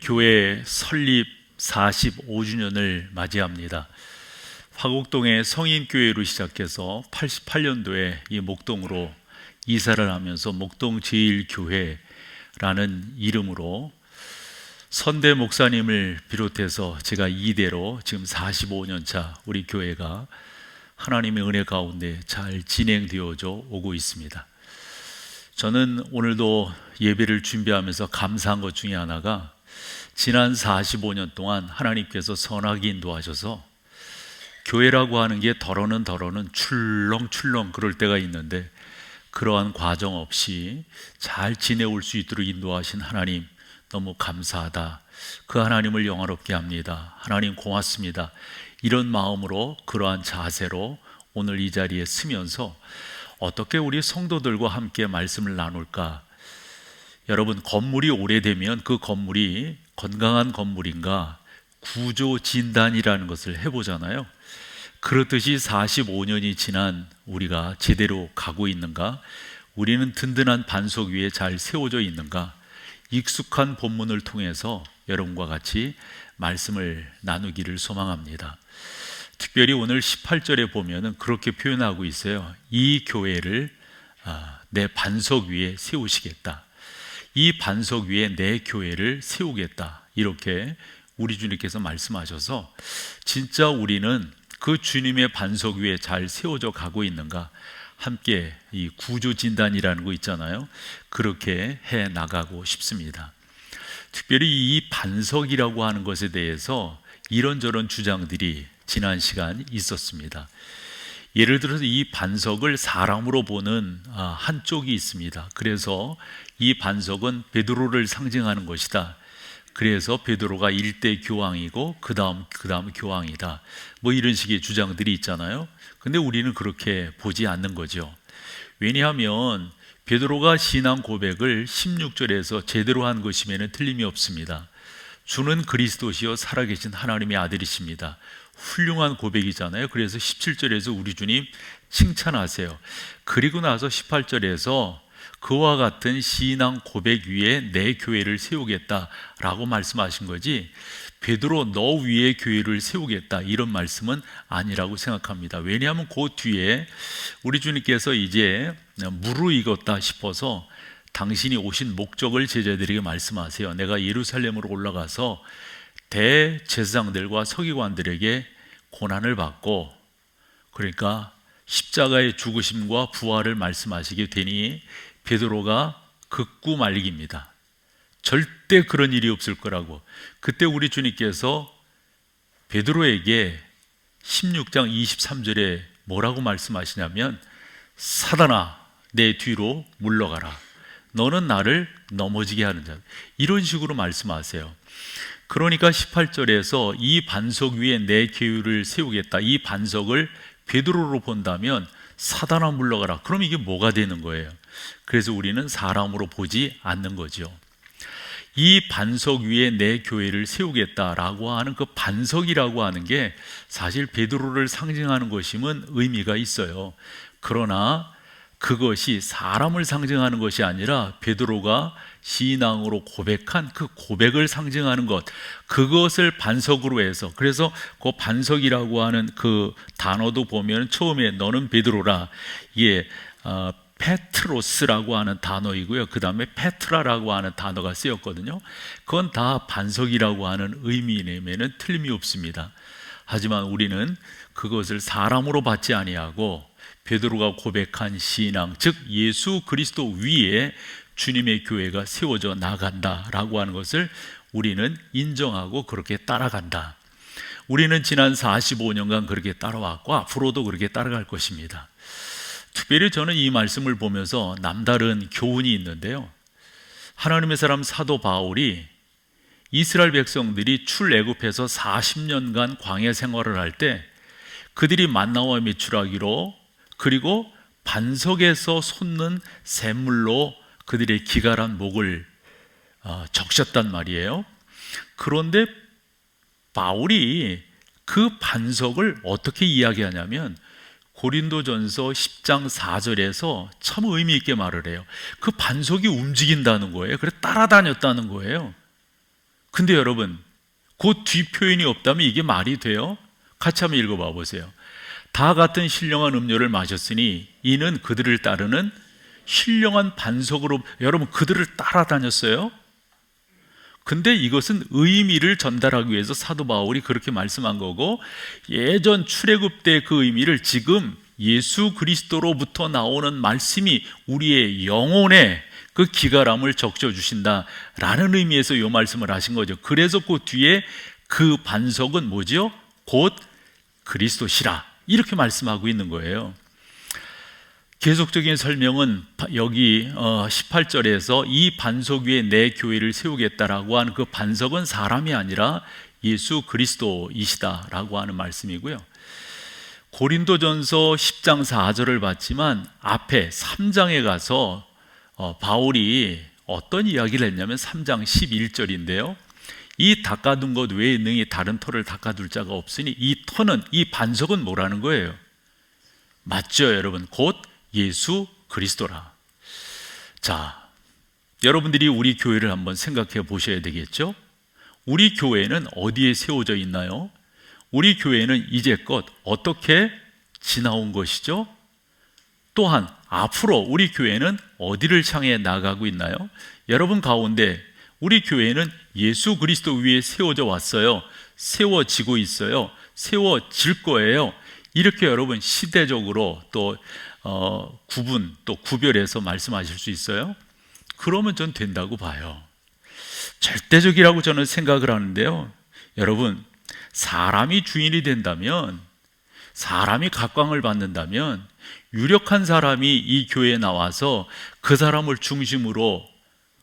교회 설립 45주년을 맞이합니다. 화곡동의 성인교회로 시작해서 88년도에 이 목동으로 이사를 하면서 목동 제1교회라는 이름으로 선대 목사님을 비롯해서 제가 이대로 지금 45년 차 우리 교회가 하나님의 은혜 가운데 잘 진행되어져 오고 있습니다. 저는 오늘도 예배를 준비하면서 감사한 것 중에 하나가 지난 45년 동안 하나님께서 선하게 인도하셔서 교회라고 하는 게 덜어는 출렁출렁 그럴 때가 있는데 그러한 과정 없이 잘 지내올 수 있도록 인도하신 하나님 너무 감사하다. 그 하나님을 영화롭게 합니다. 하나님 고맙습니다. 이런 마음으로 그러한 자세로 오늘 이 자리에 서면서 어떻게 우리 성도들과 함께 말씀을 나눌까? 여러분, 건물이 오래되면 그 건물이 건강한 건물인가 구조 진단이라는 것을 해보잖아요. 그렇듯이 45년이 지난 우리가 제대로 가고 있는가? 우리는 든든한 반석 위에 잘 세워져 있는가? 익숙한 본문을 통해서 여러분과 같이 말씀을 나누기를 소망합니다. 특별히 오늘 18절에 보면은 그렇게 표현하고 있어요. 이 교회를 내 반석 위에 세우시겠다. 이 반석 위에 내 교회를 세우겠다. 이렇게 우리 주님께서 말씀하셔서 진짜 우리는 그 주님의 반석 위에 잘 세워져 가고 있는가? 함께 이 구조 진단이라는 거 있잖아요. 그렇게 해 나가고 싶습니다. 특별히 이 반석이라고 하는 것에 대해서 이런저런 주장들이 지난 시간 있었습니다. 예를 들어서 이 반석을 사람으로 보는 한쪽이 있습니다. 그래서 이 반석은 베드로를 상징하는 것이다. 그래서 베드로가 일대 교황이고 그 다음 교황이다. 뭐 이런 식의 주장들이 있잖아요. 근데 우리는 그렇게 보지 않는 거죠. 왜냐하면 베드로가 신앙 고백을 16절에서 제대로 한 것이면 틀림이 없습니다. 주는 그리스도시요 살아계신 하나님의 아들이십니다. 훌륭한 고백이잖아요. 그래서 17절에서 우리 주님 칭찬하세요. 그리고 나서 18절에서 그와 같은 신앙 고백 위에 내 교회를 세우겠다라고 말씀하신 거지, 베드로 너 위에 교회를 세우겠다 이런 말씀은 아니라고 생각합니다. 왜냐하면 그 뒤에 우리 주님께서 이제 무르익었다 싶어서 당신이 오신 목적을 제자들에게 말씀하세요. 내가 예루살렘으로 올라가서 대제사장들과 서기관들에게 고난을 받고, 그러니까 십자가의 죽으심과 부활을 말씀하시게 되니 베드로가 극구 말립니다. 절대 그런 일이 없을 거라고. 그때 우리 주님께서 베드로에게 16장 23절에 뭐라고 말씀하시냐면, 사단아 내 뒤로 물러가라. 너는 나를 넘어지게 하는 자. 이런 식으로 말씀하세요. 그러니까 18절에서 이 반석 위에 내 교회를 세우겠다. 이 반석을 베드로로 본다면 사단아 물러가라. 그럼 이게 뭐가 되는 거예요? 그래서 우리는 사람으로 보지 않는 거죠. 이 반석 위에 내 교회를 세우겠다라고 하는 그 반석이라고 하는 게 사실 베드로를 상징하는 것이면 의미가 있어요. 그러나 그것이 사람을 상징하는 것이 아니라 베드로가 신앙으로 고백한 그 고백을 상징하는 것, 그것을 반석으로 해서, 그래서 그 반석이라고 하는 그 단어도 보면 처음에 너는 베드로라, 이게 페트로스라고 하는 단어이고요. 그 다음에 페트라라고 하는 단어가 쓰였거든요. 그건 다 반석이라고 하는 의미내면은 틀림이 없습니다. 하지만 우리는 그것을 사람으로 받지 아니하고 베드로가 고백한 신앙, 즉 예수 그리스도 위에 주님의 교회가 세워져 나간다라고 하는 것을 우리는 인정하고 그렇게 따라간다. 우리는 지난 45년간 그렇게 따라왔고 앞으로도 그렇게 따라갈 것입니다. 특별히 저는 이 말씀을 보면서 남다른 교훈이 있는데요. 하나님의 사람 사도 바울이 이스라엘 백성들이 출애굽해서 40년간 광야 생활을 할 때 그들이 만나와 메추라기로, 그리고 반석에서 솟는 샘물로 그들의 기갈한 목을 적셨단 말이에요. 그런데 바울이 그 반석을 어떻게 이야기하냐면 고린도전서 10장 4절에서 참 의미 있게 말을 해요. 그 반석이 움직인다는 거예요. 그래서 따라다녔다는 거예요. 근데 여러분, 그 뒤표현이 없다면 이게 말이 돼요? 같이 한번 읽어봐 보세요. 다 같은 신령한 음료를 마셨으니 이는 그들을 따르는 신령한 반석으로. 여러분, 그들을 따라다녔어요. 근데 이것은 의미를 전달하기 위해서 사도 바울이 그렇게 말씀한 거고, 예전 출애굽 때 그 의미를 지금 예수 그리스도로부터 나오는 말씀이 우리의 영혼에 그 기가람을 적셔주신다라는 의미에서 이 말씀을 하신 거죠. 그래서 그 뒤에 그 반석은 뭐죠? 곧 그리스도시라, 이렇게 말씀하고 있는 거예요. 계속적인 설명은 여기 18절에서 이 반석 위에 내 교회를 세우겠다라고 하는 그 반석은 사람이 아니라 예수 그리스도이시다라고 하는 말씀이고요. 고린도전서 10장 4절을 봤지만 앞에 3장에 가서 바울이 어떤 이야기를 했냐면 3장 11절인데요. 이 닦아둔 것 외에 능히 다른 터를 닦아둘 자가 없으니 이 터는, 이 반석은 뭐라는 거예요? 맞죠, 여러분? 곧 예수 그리스도라. 자, 여러분들이 우리 교회를 한번 생각해 보셔야 되겠죠? 우리 교회는 어디에 세워져 있나요? 우리 교회는 이제껏 어떻게 지나온 것이죠? 또한 앞으로 우리 교회는 어디를 향해 나가고 있나요? 여러분 가운데 우리 교회는 예수 그리스도 위에 세워져 왔어요. 세워지고 있어요. 세워질 거예요. 이렇게 여러분 시대적으로 또 구분, 또 구별해서 말씀하실 수 있어요? 그러면 전 된다고 봐요. 절대적이라고 저는 생각을 하는데요. 여러분, 사람이 주인이 된다면, 사람이 각광을 받는다면, 유력한 사람이 이 교회에 나와서 그 사람을 중심으로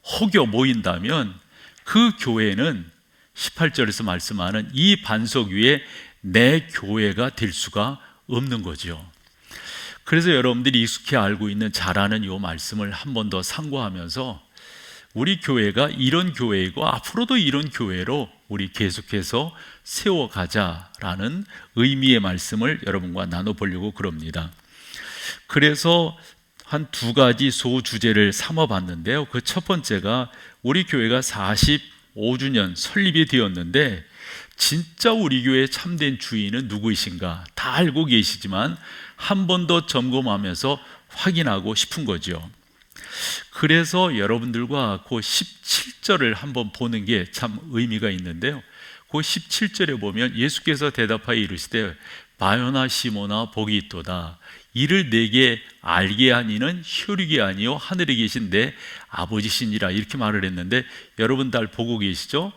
혹여 모인다면 그 교회는 18절에서 말씀하는 이 반석 위에 내 교회가 될 수가 없는 거죠. 그래서 여러분들이 익숙히 알고 있는, 잘 아는 이 말씀을 한 번 더 상고하면서 우리 교회가 이런 교회이고 앞으로도 이런 교회로 우리 계속해서 세워가자라는 의미의 말씀을 여러분과 나눠보려고 그럽니다. 그래서 한 두 가지 소주제를 삼아봤는데요. 그 첫 번째가 우리 교회가 45주년 설립이 되었는데 진짜 우리 교회의 참된 주인은 누구이신가 다 알고 계시지만 한 번 더 점검하면서 확인하고 싶은 거죠. 그래서 여러분들과 그 17절을 한번 보는 게 참 의미가 있는데요. 그 17절에 보면 예수께서 대답하여 이르시되 바요나 시모나 복이 있도다. 이를 내게 알게 하니는 혈육이 아니요 하늘에 계신 내 아버지시니라, 이렇게 말을 했는데 여러분 잘 보고 계시죠?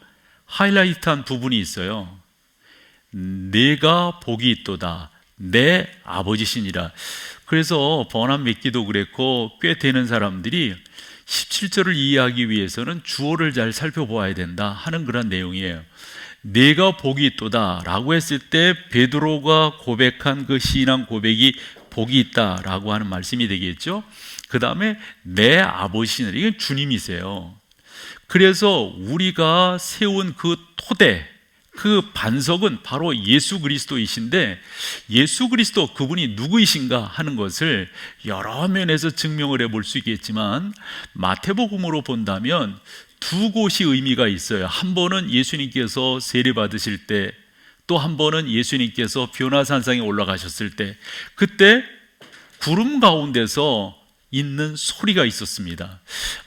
하이라이트한 부분이 있어요. 내가 복이 있도다, 내 아버지시니라. 그래서 번안 맺기도 그랬고 꽤 되는 사람들이 17절을 이해하기 위해서는 주어를 잘 살펴보아야 된다 하는 그런 내용이에요. 내가 복이 있도다 라고 했을 때 베드로가 고백한 그 신앙 고백이 복이 있다라고 하는 말씀이 되겠죠. 그 다음에 내 아버지시니라, 이건 주님이세요. 그래서 우리가 세운 그 토대, 그 반석은 바로 예수 그리스도이신데, 예수 그리스도 그분이 누구이신가 하는 것을 여러 면에서 증명을 해볼 수 있겠지만 마태복음으로 본다면 두 곳이 의미가 있어요. 한 번은 예수님께서 세례 받으실 때, 또 한 번은 예수님께서 변화산상에 올라가셨을 때, 그때 구름 가운데서 있는 소리가 있었습니다.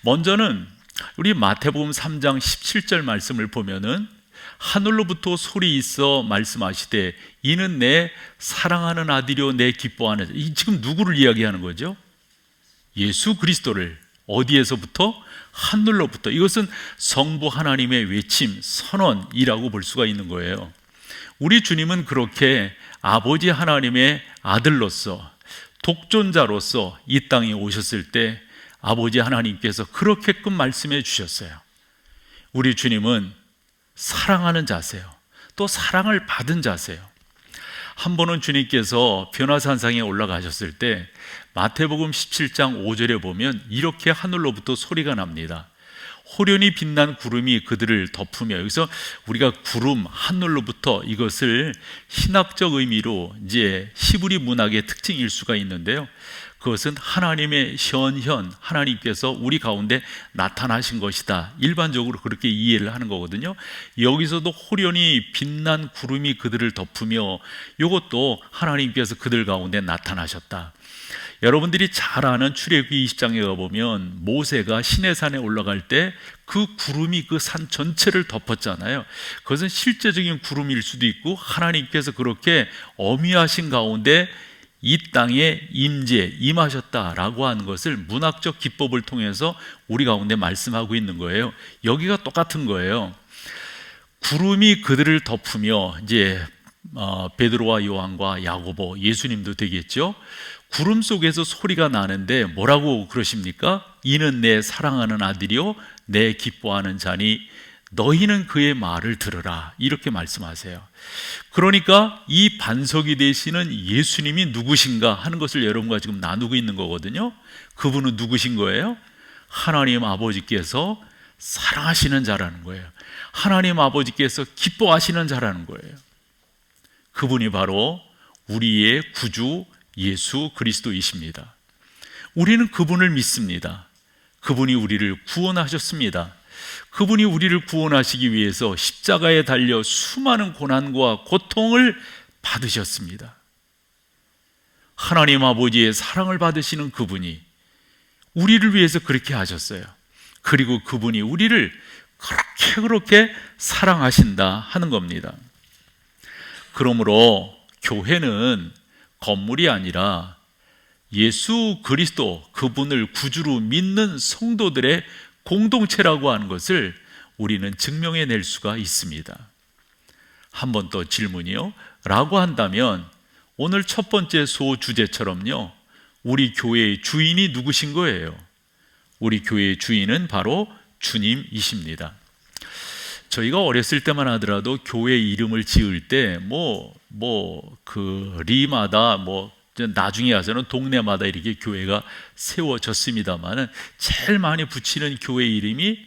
먼저는 우리 마태복음 3장 17절 말씀을 보면은 하늘로부터 소리 있어 말씀하시되 이는 내 사랑하는 아들이요 내 기뻐하는 자. 지금 누구를 이야기하는 거죠? 예수 그리스도를. 어디에서부터? 하늘로부터. 이것은 성부 하나님의 외침, 선언이라고 볼 수가 있는 거예요. 우리 주님은 그렇게 아버지 하나님의 아들로서, 독존자로서 이 땅에 오셨을 때 아버지 하나님께서 그렇게끔 말씀해 주셨어요. 우리 주님은 사랑하는 자세요. 또 사랑을 받은 자세요. 한 번은 주님께서 변화산상에 올라가셨을 때 마태복음 17장 5절에 보면 이렇게 하늘로부터 소리가 납니다. 호련히 빛난 구름이 그들을 덮으며, 여기서 우리가 구름, 하늘로부터, 이것을 신학적 의미로 이제 히브리 문학의 특징일 수가 있는데요. 그것은 하나님의 현현, 하나님께서 우리 가운데 나타나신 것이다. 일반적으로 그렇게 이해를 하는 거거든요. 여기서도 호련히 빛난 구름이 그들을 덮으며 이것도 하나님께서 그들 가운데 나타나셨다. 여러분들이 잘 아는 출애굽기 20장에 가보면 모세가 시내산에 올라갈 때 그 구름이 그 산 전체를 덮었잖아요. 그것은 실제적인 구름일 수도 있고 하나님께서 그렇게 어미하신 가운데 이 땅에 임하셨다라고 하는 것을 문학적 기법을 통해서 우리 가운데 말씀하고 있는 거예요. 여기가 똑같은 거예요. 구름이 그들을 덮으며 이제 베드로와 요한과 야고보, 예수님도 되겠죠. 구름 속에서 소리가 나는데 뭐라고 그러십니까? 이는 내 사랑하는 아들이요 내 기뻐하는 자니 너희는 그의 말을 들으라, 이렇게 말씀하세요. 그러니까 이 반석이 되시는 예수님이 누구신가 하는 것을 여러분과 지금 나누고 있는 거거든요. 그분은 누구신 거예요? 하나님 아버지께서 사랑하시는 자라는 거예요. 하나님 아버지께서 기뻐하시는 자라는 거예요. 그분이 바로 우리의 구주 예수 그리스도이십니다. 우리는 그분을 믿습니다. 그분이 우리를 구원하셨습니다. 그분이 우리를 구원하시기 위해서 십자가에 달려 수많은 고난과 고통을 받으셨습니다. 하나님 아버지의 사랑을 받으시는 그분이 우리를 위해서 그렇게 하셨어요. 그리고 그분이 우리를 그렇게 사랑하신다 하는 겁니다. 그러므로 교회는 건물이 아니라 예수 그리스도, 그분을 구주로 믿는 성도들의 공동체라고 하는 것을 우리는 증명해낼 수가 있습니다. 한 번 더 질문이요. 라고 한다면 오늘 첫 번째 소주제처럼요, 우리 교회의 주인이 누구신 거예요? 우리 교회의 주인은 바로 주님이십니다. 저희가 어렸을 때만 하더라도 교회 이름을 지을 때 리마다 나중에 와서는 동네마다 이렇게 교회가 세워졌습니다만은 제일 많이 붙이는 교회 이름이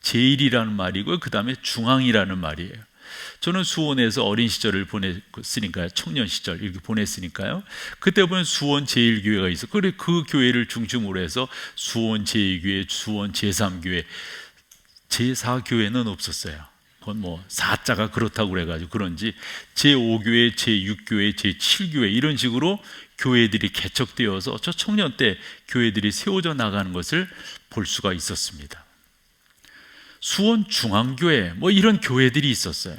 제일이라는 말이고요. 그 다음에 중앙이라는 말이에요. 저는 수원에서 어린 시절을 보냈으니까요. 청년 시절 이렇게 보냈으니까요. 그때 보면 수원 제일교회가 있어. 그래 그 교회를 중심으로 해서 수원 제일교회, 수원 제3교회, 제4교회는 없었어요. 그건 사자가 그렇다고 그래가지고 그런지 제5교회, 제6교회, 제7교회 이런 식으로 교회들이 개척되어서 저 청년 때 교회들이 세워져 나가는 것을 볼 수가 있었습니다. 수원 중앙교회 이런 교회들이 있었어요.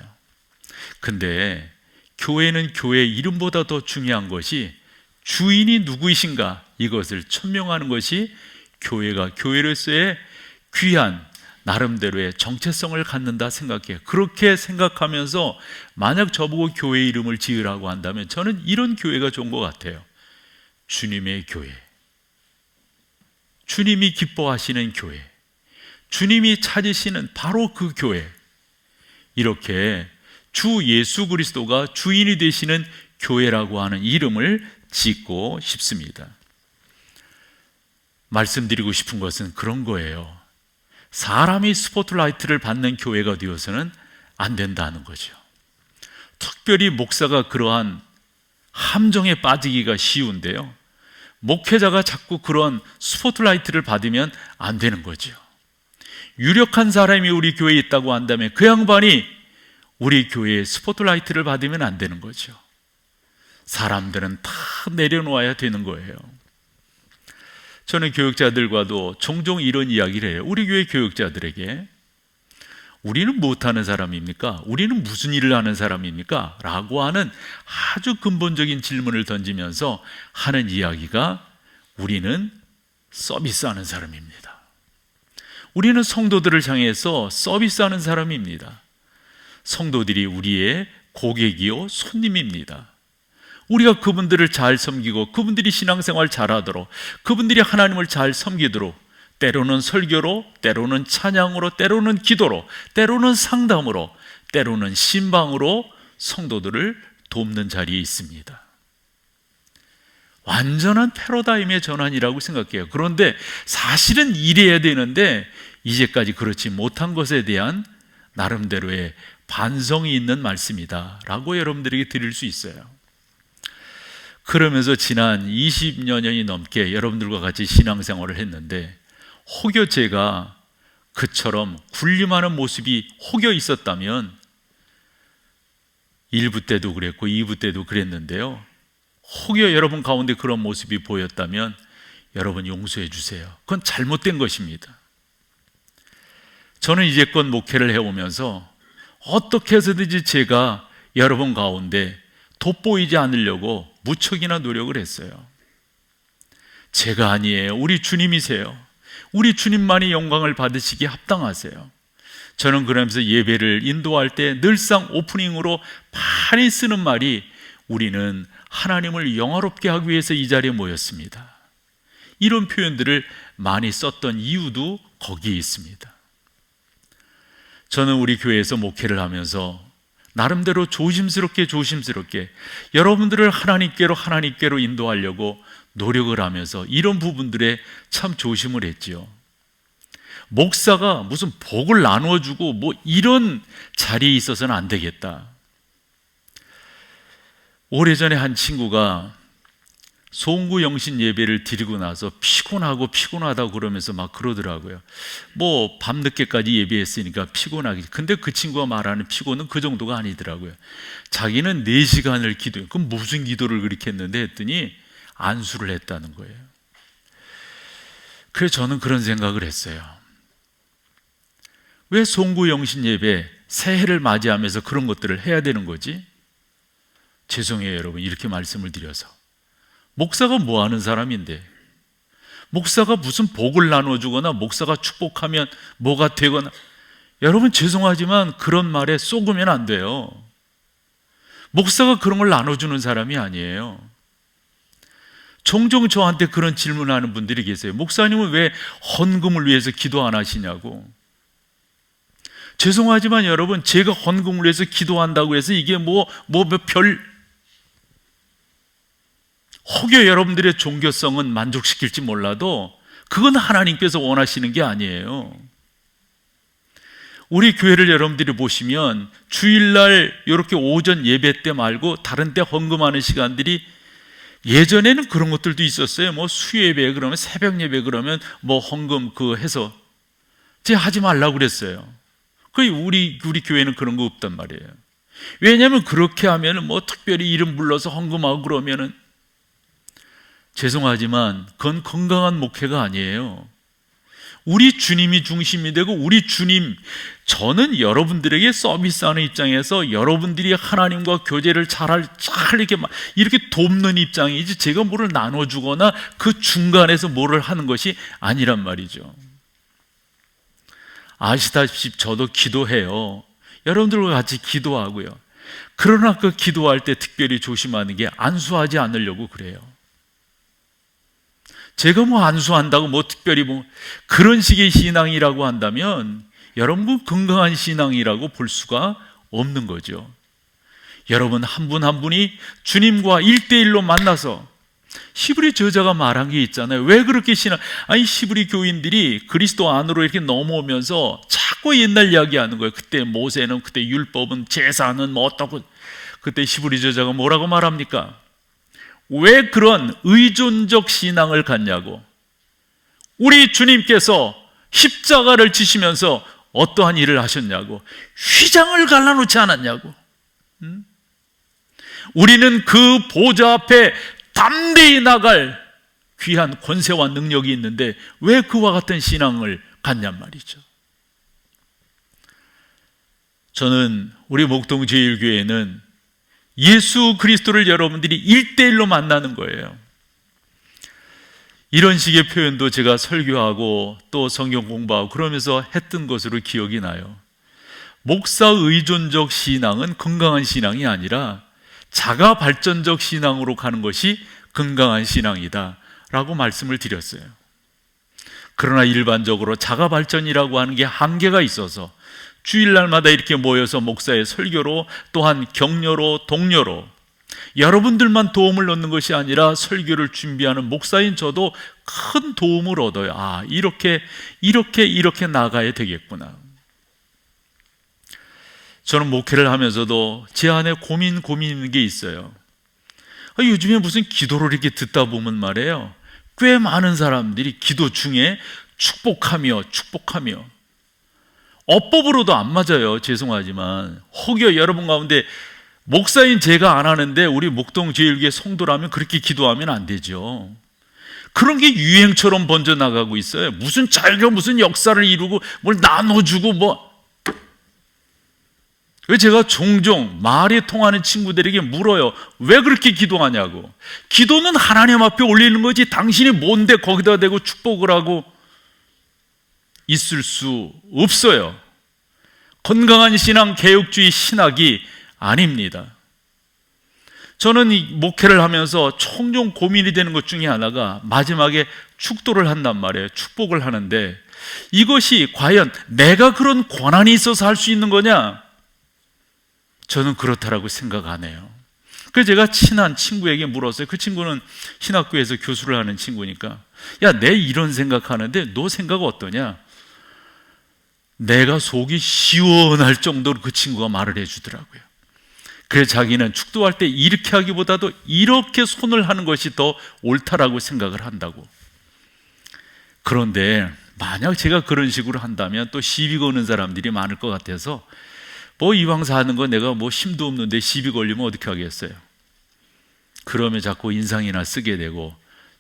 근데 교회는 교회 이름보다 더 중요한 것이 주인이 누구이신가, 이것을 천명하는 것이 교회가 교회로서의 귀한 나름대로의 정체성을 갖는다 생각해요. 그렇게 생각하면서 만약 저보고 교회 이름을 지으라고 한다면 저는 이런 교회가 좋은 것 같아요. 주님의 교회, 주님이 기뻐하시는 교회, 주님이 찾으시는 바로 그 교회, 이렇게 주 예수 그리스도가 주인이 되시는 교회라고 하는 이름을 짓고 싶습니다. 말씀드리고 싶은 것은 그런 거예요. 사람이 스포트라이트를 받는 교회가 되어서는 안 된다는 거죠. 특별히 목사가 그러한 함정에 빠지기가 쉬운데요, 목회자가 자꾸 그런 스포트라이트를 받으면 안 되는 거죠. 유력한 사람이 우리 교회에 있다고 한다면 그 양반이 우리 교회에 스포트라이트를 받으면 안 되는 거죠. 사람들은 다 내려놓아야 되는 거예요. 저는 교육자들과도 종종 이런 이야기를 해요. 우리 교회 교육자들에게 우리는 못하는 사람입니까? 우리는 무슨 일을 하는 사람입니까? 라고 하는 아주 근본적인 질문을 던지면서 하는 이야기가 우리는 서비스하는 사람입니다. 우리는 성도들을 향해서 서비스하는 사람입니다. 성도들이 우리의 고객이요 손님입니다. 우리가 그분들을 잘 섬기고 그분들이 신앙생활 잘하도록, 그분들이 하나님을 잘 섬기도록 때로는 설교로, 때로는 찬양으로, 때로는 기도로, 때로는 상담으로, 때로는 신방으로 성도들을 돕는 자리에 있습니다. 완전한 패러다임의 전환이라고 생각해요. 그런데 사실은 이래야 되는데 이제까지 그렇지 못한 것에 대한 나름대로의 반성이 있는 말씀이다 라고 여러분들에게 드릴 수 있어요. 그러면서 지난 20여 년이 넘게 여러분들과 같이 신앙생활을 했는데, 혹여 제가 그처럼 군림하는 모습이 혹여 있었다면, 1부 때도 그랬고 2부 때도 그랬는데요, 혹여 여러분 가운데 그런 모습이 보였다면 여러분 용서해 주세요. 그건 잘못된 것입니다. 저는 이제껏 목회를 해오면서 어떻게 해서든지 제가 여러분 가운데 돋보이지 않으려고 무척이나 노력을 했어요. 제가 아니에요. 우리 주님이세요. 우리 주님만이 영광을 받으시기에 합당하세요. 저는 그러면서 예배를 인도할 때 늘상 오프닝으로 많이 쓰는 말이, 우리는 하나님을 영화롭게 하기 위해서 이 자리에 모였습니다. 이런 표현들을 많이 썼던 이유도 거기에 있습니다. 저는 우리 교회에서 목회를 하면서 나름대로 조심스럽게 여러분들을 하나님께로 인도하려고 노력을 하면서 이런 부분들에 참 조심을 했지요. 목사가 무슨 복을 나눠주고 뭐 이런 자리에 있어서는 안 되겠다. 오래전에 한 친구가 송구 영신 예배를 드리고 나서 피곤하다고 그러면서 막 그러더라고요. 뭐 밤늦게까지 예배했으니까 피곤하겠지. 근데 그 친구가 말하는 피곤은 그 정도가 아니더라고요. 자기는 4시간을 기도해. 그럼 무슨 기도를 그렇게 했는데 했더니 안수를 했다는 거예요. 그래서 저는 그런 생각을 했어요. 왜 송구 영신 예배 새해를 맞이하면서 그런 것들을 해야 되는 거지? 죄송해요 여러분, 이렇게 말씀을 드려서. 목사가 뭐 하는 사람인데, 목사가 무슨 복을 나눠주거나 목사가 축복하면 뭐가 되거나, 여러분 죄송하지만 그런 말에 쏘으면 안 돼요. 목사가 그런 걸 나눠주는 사람이 아니에요. 종종 저한테 그런 질문하는 분들이 계세요. 목사님은 왜 헌금을 위해서 기도 안 하시냐고. 죄송하지만 여러분, 제가 헌금을 위해서 기도한다고 해서 이게 혹여 여러분들의 종교성은 만족시킬지 몰라도 그건 하나님께서 원하시는 게 아니에요. 우리 교회를 여러분들이 보시면 주일날 이렇게 오전 예배 때 말고 다른 때 헌금하는 시간들이, 예전에는 그런 것들도 있었어요. 뭐 수예배 그러면, 새벽 예배 그러면 뭐 헌금 해서 제가 하지 말라고 그랬어요. 우리 교회는 그런 거 없단 말이에요. 왜냐하면 그렇게 하면은 뭐 특별히 이름 불러서 헌금하고 그러면은, 죄송하지만 그건 건강한 목회가 아니에요. 우리 주님이 중심이 되고, 우리 주님, 저는 여러분들에게 서비스하는 입장에서 여러분들이 하나님과 교제를 잘 이렇게 돕는 입장이지, 제가 뭐를 나눠주거나 그 중간에서 뭐를 하는 것이 아니란 말이죠. 아시다시피 저도 기도해요. 여러분들과 같이 기도하고요. 그러나 그 기도할 때 특별히 조심하는 게 안수하지 않으려고 그래요. 제가 뭐 안수한다고 뭐 특별히 그런 식의 신앙이라고 한다면 여러분 건강한 신앙이라고 볼 수가 없는 거죠. 여러분 한 분 한 분이 주님과 1대1로 만나서, 히브리 저자가 말한 게 있잖아요. 왜 그렇게 히브리 교인들이 그리스도 안으로 이렇게 넘어오면서 자꾸 옛날 이야기하는 거예요. 그때 모세는, 그때 율법은, 제사는 뭐 어떻고. 그때 히브리 저자가 뭐라고 말합니까? 왜 그런 의존적 신앙을 갖냐고. 우리 주님께서 십자가를 지시면서 어떠한 일을 하셨냐고. 휘장을 갈라놓지 않았냐고. 우리는 그 보좌 앞에 담대히 나갈 귀한 권세와 능력이 있는데 왜 그와 같은 신앙을 갖냔 말이죠. 저는 우리 목동제일교회는 예수 그리스도를 여러분들이 1대1로 만나는 거예요. 이런 식의 표현도 제가 설교하고 또 성경 공부하고 그러면서 했던 것으로 기억이 나요. 목사 의존적 신앙은 건강한 신앙이 아니라 자가 발전적 신앙으로 가는 것이 건강한 신앙이다 라고 말씀을 드렸어요. 그러나 일반적으로 자가 발전이라고 하는 게 한계가 있어서 주일날마다 이렇게 모여서 목사의 설교로, 또한 격려로, 동료로 여러분들만 도움을 얻는 것이 아니라 설교를 준비하는 목사인 저도 큰 도움을 얻어요. 이렇게 나가야 되겠구나. 저는 목회를 하면서도 제 안에 고민 있는 게 있어요. 요즘에 무슨 기도를 이렇게 듣다 보면 말이에요, 꽤 많은 사람들이 기도 중에 축복하며 어법으로도 안 맞아요. 죄송하지만 혹여 여러분 가운데 목사인 제가 안 하는데 우리 목동제일교회 성도라면 그렇게 기도하면 안 되죠. 그런 게 유행처럼 번져나가고 있어요. 무슨 자기가 무슨 역사를 이루고 뭘 나눠주고 왜 제가 종종 말이 통하는 친구들에게 물어요. 왜 그렇게 기도하냐고. 기도는 하나님 앞에 올리는 거지 당신이 뭔데 거기다 대고 축복을 하고 있을 수 없어요. 건강한 신앙, 개혁주의 신학이 아닙니다. 저는 이 목회를 하면서 종종 고민이 되는 것 중에 하나가 마지막에 축도를 한단 말이에요. 축복을 하는데 이것이 과연 내가 그런 권한이 있어서 할 수 있는 거냐? 저는 그렇다라고 생각 안 해요. 그래서 제가 친한 친구에게 물었어요. 그 친구는 신학교에서 교수를 하는 친구니까, 야, 내 이런 생각하는데 너 생각 어떠냐? 내가 속이 시원할 정도로 그 친구가 말을 해주더라고요. 그래서 자기는 축도할 때 이렇게 하기보다도 이렇게 손을 하는 것이 더 옳다라고 생각을 한다고. 그런데 만약 제가 그런 식으로 한다면 또 시비 거는 사람들이 많을 것 같아서 이왕 사는 거 내가 힘도 없는데 시비 걸리면 어떻게 하겠어요? 그러면 자꾸 인상이나 쓰게 되고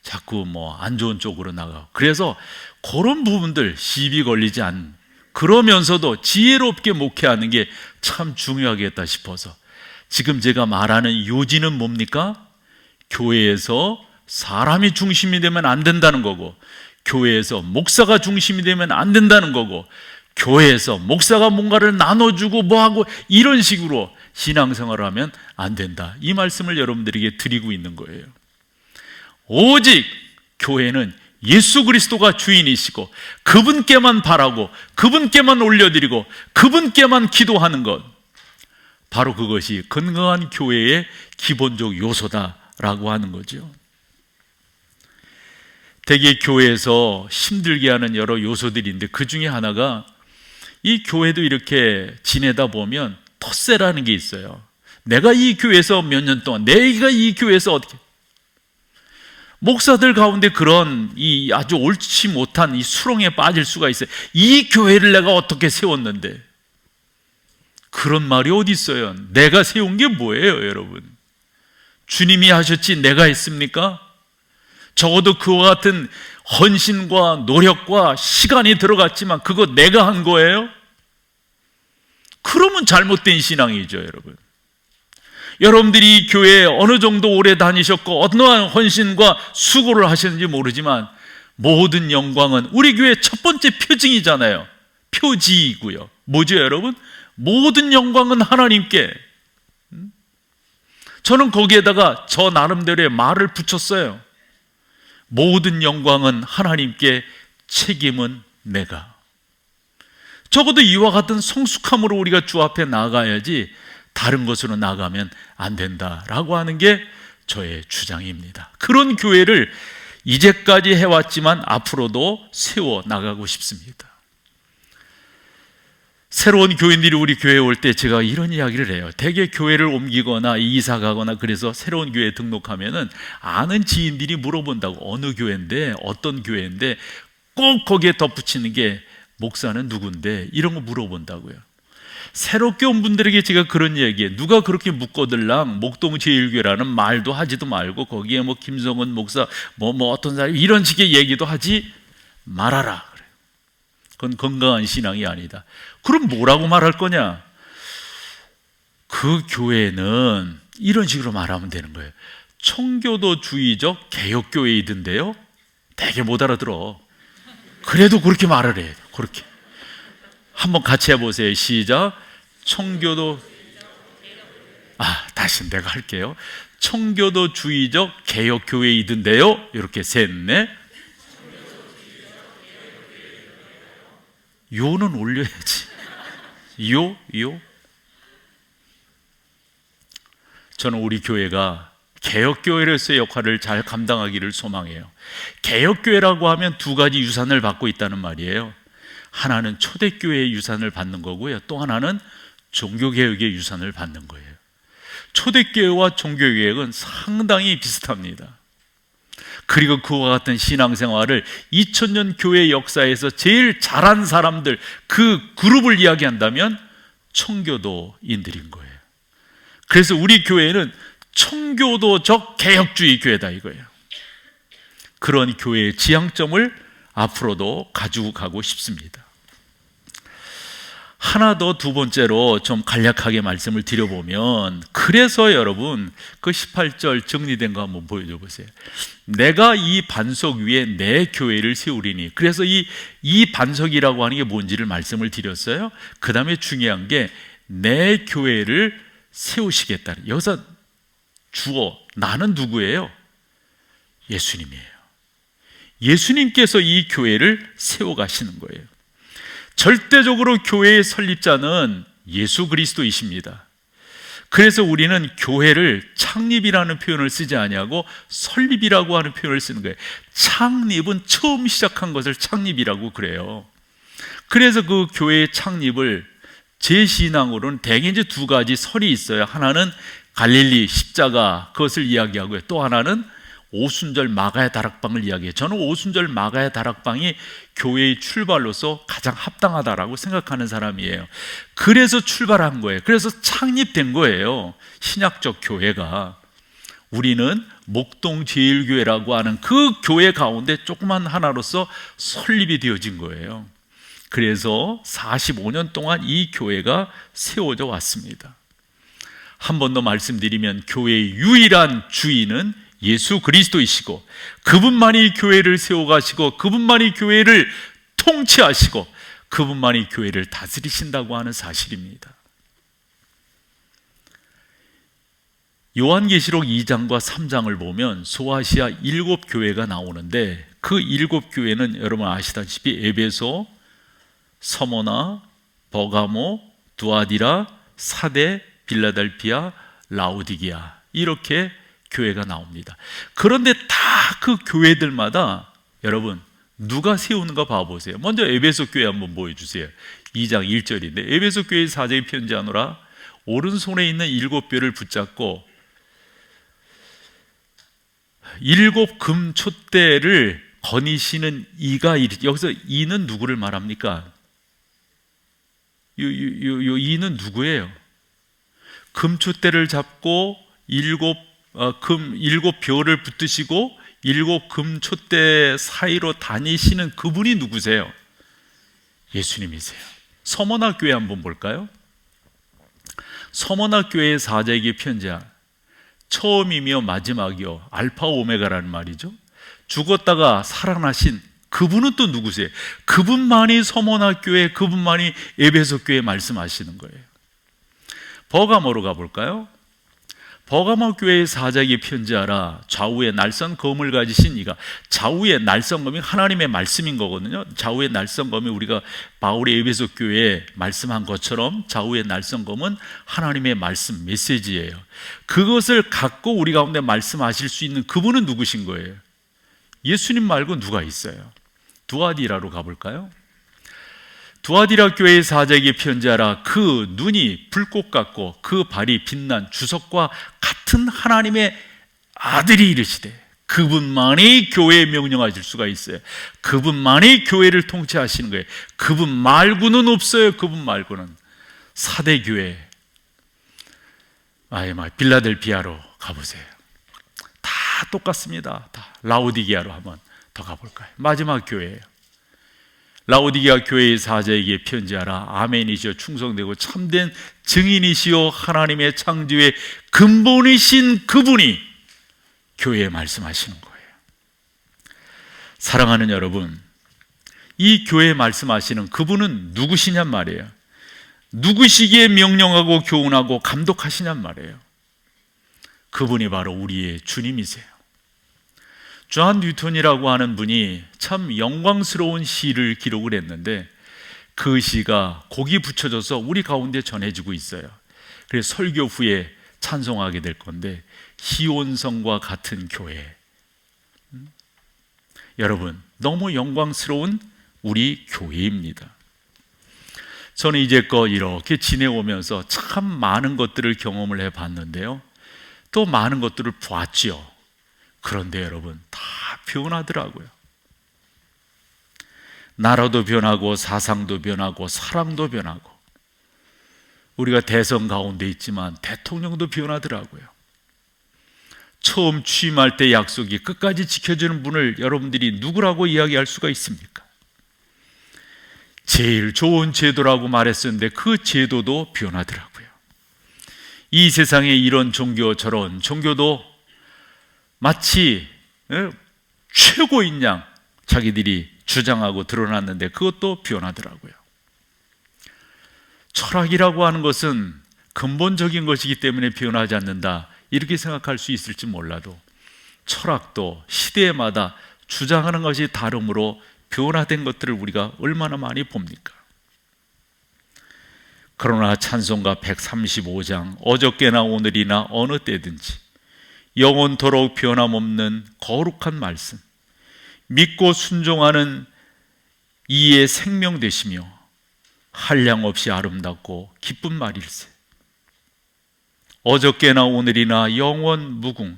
자꾸 안 좋은 쪽으로 나가고. 그래서 그런 부분들 시비 걸리지 않는, 그러면서도 지혜롭게 목회하는 게 참 중요하겠다 싶어서 지금 제가 말하는 요지는 뭡니까? 교회에서 사람이 중심이 되면 안 된다는 거고, 교회에서 목사가 중심이 되면 안 된다는 거고, 교회에서 목사가 뭔가를 나눠주고 하고 이런 식으로 신앙생활을 하면 안 된다. 이 말씀을 여러분들에게 드리고 있는 거예요. 오직 교회는 예수 그리스도가 주인이시고 그분께만 바라고 그분께만 올려드리고 그분께만 기도하는 것, 바로 그것이 건강한 교회의 기본적 요소다라고 하는 거죠. 대개 교회에서 힘들게 하는 여러 요소들인데 그 중에 하나가, 이 교회도 이렇게 지내다 보면 텃세라는 게 있어요. 내가 이 교회에서 몇 년 동안, 내가 이 교회에서 어떻게, 목사들 가운데 그런 이 아주 옳지 못한 이 수렁에 빠질 수가 있어요. 이 교회를 내가 어떻게 세웠는데. 그런 말이 어디 있어요? 내가 세운 게 뭐예요, 여러분? 주님이 하셨지 내가 했습니까? 적어도 그와 같은 헌신과 노력과 시간이 들어갔지만 그거 내가 한 거예요? 그러면 잘못된 신앙이죠, 여러분. 여러분들이 이 교회에 어느 정도 오래 다니셨고 어떠한 헌신과 수고를 하셨는지 모르지만 모든 영광은 우리 교회의 첫 번째 표징이잖아요. 표지이고요. 뭐죠, 여러분? 모든 영광은 하나님께. 저는 거기에다가 저 나름대로의 말을 붙였어요. 모든 영광은 하나님께, 책임은 내가. 적어도 이와 같은 성숙함으로 우리가 주 앞에 나가야지 다른 것으로 나가면 안 된다라고 하는 게 저의 주장입니다. 그런 교회를 이제까지 해왔지만 앞으로도 세워 나가고 싶습니다. 새로운 교인들이 우리 교회에 올 때 제가 이런 이야기를 해요. 대개 교회를 옮기거나 이사 가거나 그래서 새로운 교회에 등록하면은 아는 지인들이 물어본다고. 어느 교회인데, 어떤 교회인데, 꼭 거기에 덧붙이는 게 목사는 누군데, 이런 거 물어본다고요. 새롭게 온 분들에게 제가 그런 얘기해. 누가 그렇게 묶어들랑 목동제일교회라는 말도 하지도 말고 거기에 김성은 목사 어떤 사람 이런 식의 얘기도 하지 말아라. 그건 건강한 신앙이 아니다. 그럼 뭐라고 말할 거냐? 그 교회는 이런 식으로 말하면 되는 거예요. 청교도주의적 개혁교회이던데요? 되게 못 알아들어. 그래도 그렇게 말을 해. 그렇게. 한번 같이 해보세요. 시작. 다시 내가 할게요. 청교도주의적 개혁교회이던데요? 이렇게 셋, 넷. 요는 올려야지. 요. 저는 우리 교회가 개혁교회로서의 역할을 잘 감당하기를 소망해요. 개혁교회라고 하면 두 가지 유산을 받고 있다는 말이에요. 하나는 초대교회의 유산을 받는 거고요. 또 하나는 종교개혁의 유산을 받는 거예요. 초대교회와 종교개혁은 상당히 비슷합니다. 그리고 그와 같은 신앙생활을 2000년 교회 역사에서 제일 잘한 사람들, 그 그룹을 이야기한다면 청교도인들인 거예요. 그래서 우리 교회는 청교도적 개혁주의 교회다 이거예요. 그런 교회의 지향점을 앞으로도 가지고 가고 싶습니다. 하나 더, 두 번째로 좀 간략하게 말씀을 드려보면, 그래서 여러분 그 18절 정리된 거 한번 보여줘 보세요. 내가 이 반석 위에 내 교회를 세우리니. 그래서 이 반석이라고 하는 게 뭔지를 말씀을 드렸어요. 그 다음에 중요한 게 내 교회를 세우시겠다. 여기서 주어, 나는 누구예요? 예수님이에요. 예수님께서 이 교회를 세워가시는 거예요. 절대적으로 교회의 설립자는 예수 그리스도이십니다. 그래서 우리는 교회를 창립이라는 표현을 쓰지 아니하고 설립이라고 하는 표현을 쓰는 거예요. 창립은 처음 시작한 것을 창립이라고 그래요. 그래서 그 교회의 창립을 제 신앙으로는 대개 이제 두 가지 설이 있어요. 하나는 갈릴리 십자가, 그것을 이야기하고요. 또 하나는 오순절 마가의 다락방을 이야기해요. 저는 오순절 마가의 다락방이 교회의 출발로서 가장 합당하다라고 생각하는 사람이에요. 그래서 출발한 거예요. 그래서 창립된 거예요. 신약적 교회가. 우리는 목동제일교회라고 하는 그 교회 가운데 조그만 하나로서 설립이 되어진 거예요. 그래서 45년 동안 이 교회가 세워져 왔습니다. 한 번 더 말씀드리면, 교회의 유일한 주인은 예수 그리스도이시고, 그분만이 교회를 세워가시고, 그분만이 교회를 통치하시고, 그분만이 교회를 다스리신다고 하는 사실입니다. 요한계시록 2장과 3장을 보면 소아시아 7교회가 나오는데, 그 7교회는 여러분 아시다시피 에베소, 서모나, 버가모, 두아디라, 사데, 빌라델피아, 라오디게아, 이렇게 교회가 나옵니다. 그런데 다 그 교회들마다 여러분 누가 세우는가 봐보세요. 먼저 에베소 교회 한번 보여주세요. 2장 1절인데, 에베소 교회 사제의 편지하노라. 오른손에 있는 7뼈를 붙잡고 7 금촛대를 거니시는 이가, 여기서 이는 누구를 말합니까? 요 이는 누구예요? 금촛대를 잡고 7 벼를 붙드시고 7 금촛대 사이로 다니시는 그분이 누구세요? 예수님이세요. 서머나 교회 한번 볼까요? 서머나 교회의 사제에게 편지한, 처음이며 마지막이요 알파 오메가라는 말이죠. 죽었다가 살아나신 그분은 또 누구세요? 그분만이 서머나 교회, 그분만이 에베소 교회 말씀하시는 거예요. 버가모로 가볼까요? 버가모 교회의 사자에게 편지하라. 좌우에 날선 검을 가지신 이가. 좌우에 날선 검이 하나님의 말씀인 거거든요. 좌우에 날선 검이 우리가 바울의 에베소 교회에 말씀한 것처럼 좌우에 날선 검은 하나님의 말씀, 메시지예요. 그것을 갖고 우리 가운데 말씀하실 수 있는 그분은 누구신 거예요? 예수님 말고 누가 있어요? 두아디라로 가볼까요? 두아디라 교회의 사자에게 편지하라. 그 눈이 불꽃 같고 그 발이 빛난 주석과 같은 하나님의 아들이 이르시되, 그분만이 교회에 명령하실 수가 있어요. 그분만이 교회를 통치하시는 거예요. 그분 말고는 없어요. 그분 말고는. 사대교회, 빌라델피아로 가보세요. 다 똑같습니다. 다. 라오디게아로 한번 더 가볼까요? 마지막 교회예요. 라오디게아 교회의 사자에게 편지하라. 아멘이시여 충성되고 참된 증인이시여 하나님의 창조의 근본이신 그분이 교회에 말씀하시는 거예요. 사랑하는 여러분, 이 교회에 말씀하시는 그분은 누구시냔 말이에요. 누구시기에 명령하고 교훈하고 감독하시냔 말이에요. 그분이 바로 우리의 주님이세요. 존 뉴턴이라고 하는 분이 참 영광스러운 시를 기록을 했는데, 그 시가 곡이 붙여져서 우리 가운데 전해지고 있어요. 그래서 설교 후에 찬송하게 될 건데, 시온성과 같은 교회. 여러분, 너무 영광스러운 우리 교회입니다. 저는 이제껏 이렇게 지내오면서 참 많은 것들을 경험을 해봤는데요, 또 많은 것들을 보았지요. 그런데 여러분, 다 변하더라고요. 나라도 변하고 사상도 변하고 사랑도 변하고, 우리가 대선 가운데 있지만 대통령도 변하더라고요. 처음 취임할 때 약속이 끝까지 지켜주는 분을 여러분들이 누구라고 이야기할 수가 있습니까? 제일 좋은 제도라고 말했었는데 그 제도도 변하더라고요. 이 세상에 이런 종교 저런 종교도 마치 최고인 양 자기들이 주장하고 드러났는데 그것도 변하더라고요. 철학이라고 하는 것은 근본적인 것이기 때문에 변하지 않는다, 이렇게 생각할 수 있을지 몰라도 철학도 시대마다 주장하는 것이 다르므로 변화된 것들을 우리가 얼마나 많이 봅니까? 그러나 찬송가 135장 어저께나 오늘이나 어느 때든지 영원토록 변함없는 거룩한 말씀, 믿고 순종하는 이의 생명 되시며 한량없이 아름답고 기쁜 말일세. 어저께나 오늘이나 영원 무궁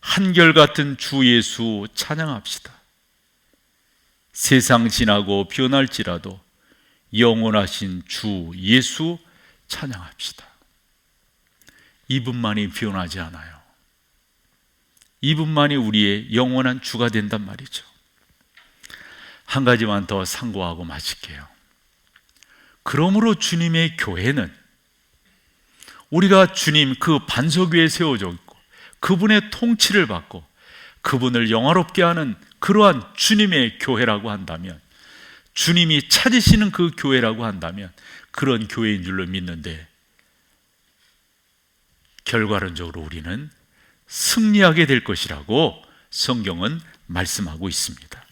한결같은 주 예수 찬양합시다. 세상 지나고 변할지라도 영원하신 주 예수 찬양합시다. 이분만이 변하지 않아요. 이분만이 우리의 영원한 주가 된단 말이죠. 한 가지만 더 상고하고 마칠게요. 그러므로 주님의 교회는 우리가 주님 그 반석 위에 세워져 있고 그분의 통치를 받고 그분을 영화롭게 하는 그러한 주님의 교회라고 한다면, 주님이 찾으시는 그 교회라고 한다면 그런 교회인 줄로 믿는데, 결과론적으로 우리는 승리하게 될 것이라고 성경은 말씀하고 있습니다.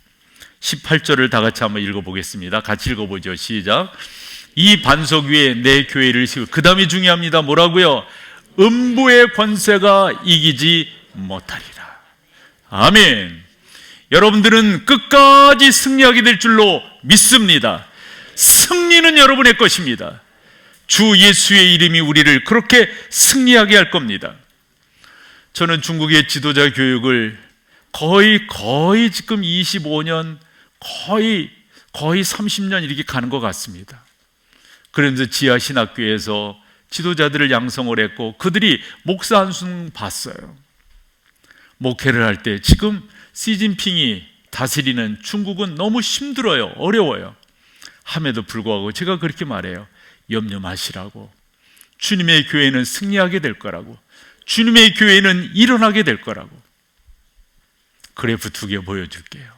18절을 다 같이 한번 읽어보겠습니다. 같이 읽어보죠. 시작. 이 반석 위에 내 교회를 세우고, 그 다음이 중요합니다. 뭐라고요? 음부의 권세가 이기지 못하리라. 아멘. 여러분들은 끝까지 승리하게 될 줄로 믿습니다. 승리는 여러분의 것입니다. 주 예수의 이름이 우리를 그렇게 승리하게 할 겁니다. 저는 중국의 지도자 교육을 거의 지금 25년, 거의 30년 이렇게 가는 것 같습니다. 그런데 지하신학교에서 지도자들을 양성을 했고 그들이 목사 한숨 봤어요. 목회를 할 때 지금 시진핑이 다스리는 중국은 너무 힘들어요. 어려워요. 함에도 불구하고 제가 그렇게 말해요. 염려 마시라고. 주님의 교회는 승리하게 될 거라고. 주님의 교회는 일어나게 될 거라고. 그래프 2개 보여줄게요.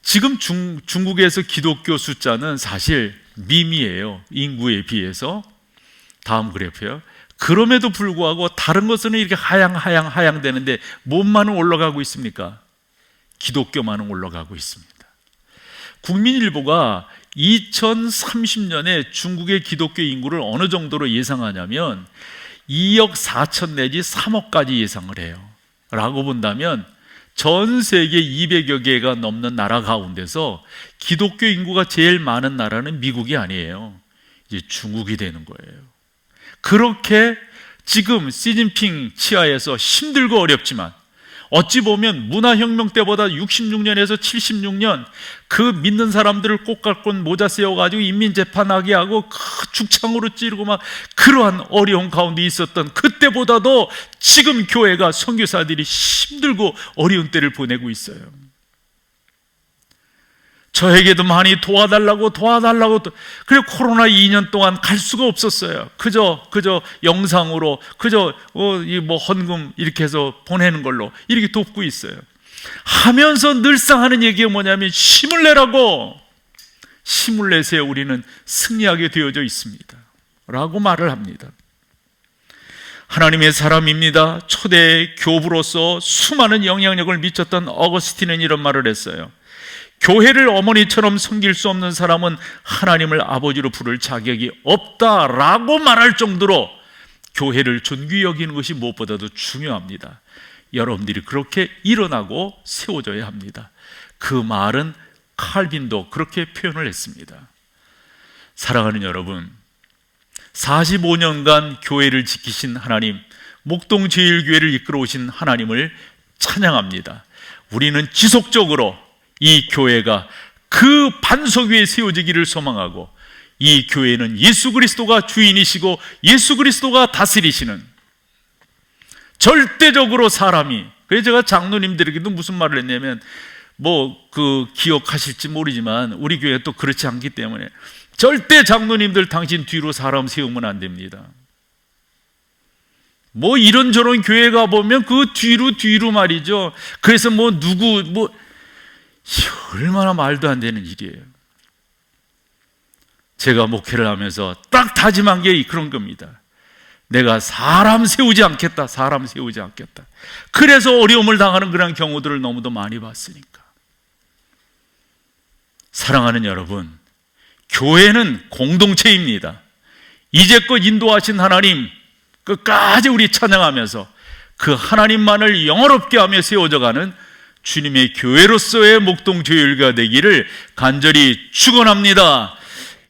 지금 중국에서 기독교 숫자는 사실 미미예요. 인구에 비해서. 다음 그래프요. 그럼에도 불구하고 다른 것은 이렇게 하향 되는데 뭐만은 올라가고 있습니까? 기독교만은 올라가고 있습니다. 국민일보가 2030년에 중국의 기독교 인구를 어느 정도로 예상하냐면 2억 4천 내지 3억까지 예상을 해요. 라고 본다면 전 세계 200여 개가 넘는 나라 가운데서 기독교 인구가 제일 많은 나라는 미국이 아니에요. 이제 중국이 되는 거예요. 그렇게 지금 시진핑 치하에서 힘들고 어렵지만 어찌 보면 문화혁명 때보다 66년에서 76년 그 믿는 사람들을 꽃갈콘 모자 세워가지고 인민재판하게 하고 죽창으로 찌르고 막 그러한 어려운 가운데 있었던 그때보다도 지금 교회가 선교사들이 힘들고 어려운 때를 보내고 있어요. 저에게도 많이 도와달라고 그리고 코로나 2년 동안 갈 수가 없었어요. 그저 영상으로 뭐 헌금 이렇게 해서 보내는 걸로 이렇게 돕고 있어요. 하면서 늘상 하는 얘기가 뭐냐면 힘을 내라고. 힘을 내세요. 우리는 승리하게 되어져 있습니다 라고 말을 합니다. 하나님의 사람입니다. 초대 교부로서 수많은 영향력을 미쳤던 어거스틴은 이런 말을 했어요. 교회를 어머니처럼 섬길 수 없는 사람은 하나님을 아버지로 부를 자격이 없다라고 말할 정도로 교회를 존귀히 여기는 것이 무엇보다도 중요합니다. 여러분들이 그렇게 일어나고 세워져야 합니다. 그 말은 칼빈도 그렇게 표현을 했습니다. 사랑하는 여러분, 45년간 교회를 지키신 하나님, 목동제일교회를 이끌어 오신 하나님을 찬양합니다. 우리는 지속적으로 이 교회가 그 반석 위에 세워지기를 소망하고, 이 교회는 예수 그리스도가 주인이시고 예수 그리스도가 다스리시는, 절대적으로 사람이, 그래서 제가 장로님들에게도 무슨 말을 했냐면, 기억하실지 모르지만 우리 교회가 또 그렇지 않기 때문에, 절대 장로님들 당신 뒤로 사람 세우면 안 됩니다. 이런저런 교회 가보면 그 뒤로 말이죠. 그래서 얼마나 말도 안 되는 일이에요. 제가 목회를 하면서 딱 다짐한 게 그런 겁니다. 내가 사람 세우지 않겠다. 그래서 어려움을 당하는 그런 경우들을 너무도 많이 봤으니까. 사랑하는 여러분, 교회는 공동체입니다. 이제껏 인도하신 하나님 끝까지 우리 찬양하면서 그 하나님만을 영화롭게 하며 세워져가는 주님의 교회로서의 목동제일교회가 되기를 간절히 축원합니다.